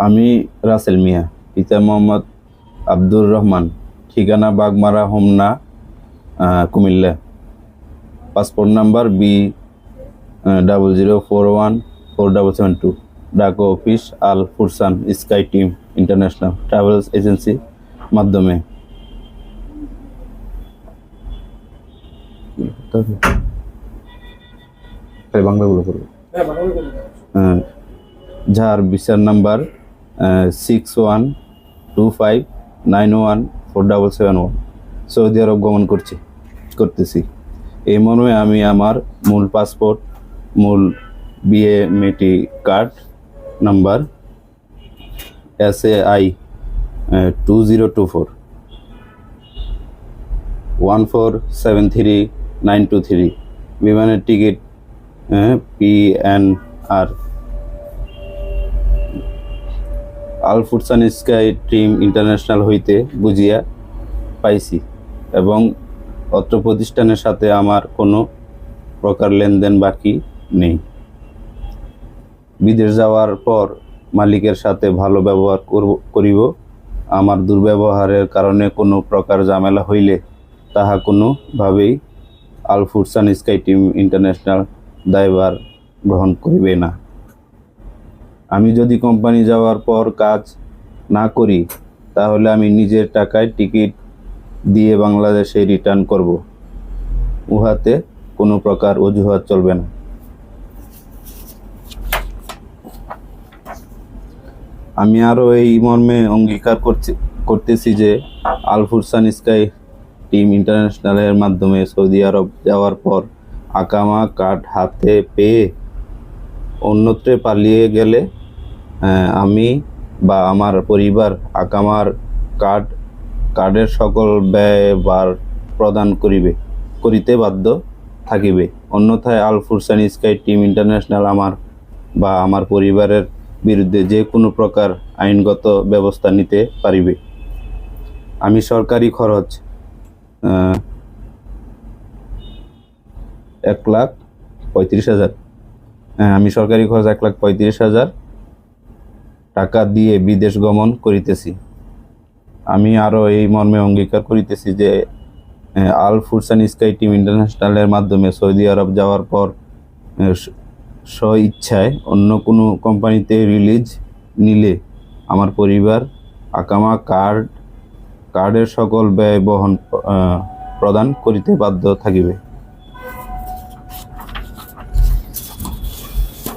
আমি রাসেল মিয়া, পিতা মোহাম্মদ আব্দুর রহমান, ঠিকানা Bagmara, Homna, Comilla. Passport number B00414772। ডাক office Al Fursan sky team international travels agency মাধ্যমে। বাংলাগুলো করবো। যার বিচার নাম্বার 6125914771। সৌদি আরব গমন করতেছি। এই মর্মে আমি আমার মূল পাসপোর্ট, মূল বিয়ে মেটি কার্ড নাম্বার SAI 2024 1473923, বিমানের টিকিট PNR আল ফুরসান স্কাই টিম ইন্টারন্যাশনাল হইতে বুঝিয়া পাইছি এবং অত্র প্রতিষ্ঠানের সাথে আমার কোনো প্রকার লেনদেন বাকি নেই। বিদেশ যাওয়ার পর মালিকের সাথে ভালো ব্যবহার করিব। আমার দুর্ব্যবহারের কারণে কোনো প্রকার ঝামেলা হইলে তাহা কোনোভাবেই আল ফুরসান স্কাই টিম ইন্টারন্যাশনাল দায়ভার গ্রহণ করিবে না। আমি যদি কোম্পানি যাওয়ার পর কাজ না করি তাহলে আমি নিজের টাকায় টিকিট দিয়ে বাংলাদেশে রিটার্ন করব। উহাতে কোনো প্রকার অজুহাত চলবে না। আমি আরও এই মর্মে অঙ্গীকার করতেছি যে আল ফুরসান স্কাই টিম ইন্টারন্যাশনালের মাধ্যমে সৌদি আরব যাওয়ার পর আকামা কার্ড হাতে পেয়ে অন্যত্রে পালিয়ে গেলে আমি বা আমার পরিবার আকামার কার্ডের সকল ব্যয়ভার প্রদান করিতে বাধ্য থাকিবে। অন্যথায় আল ফুরসান স্কাই টিম ইন্টারন্যাশনাল আমার বা আমার পরিবারের বিরুদ্ধে যে কোনো প্রকার আইনগত ব্যবস্থা নিতে পারিবে। আমি সরকারি খরচ 1,35,000 আমি সরকারি খরচ 1,35,000 টাকা দিয়ে বিদেশ গমন করিতেছি। আমি আরও এই মর্মে অঙ্গীকার করিতেছি যে আল ফুরসান স্কাই টিম ইন্টারন্যাশনালের মাধ্যমে সৌদি আরব যাওয়ার পর স্ব-ইচ্ছায় অন্য কোনো কোম্পানিতে রিলিজ নিলে আমার পরিবার আকামা কার্ডের সকল ব্যয় প্রদান করিতে বাধ্য থাকিবে।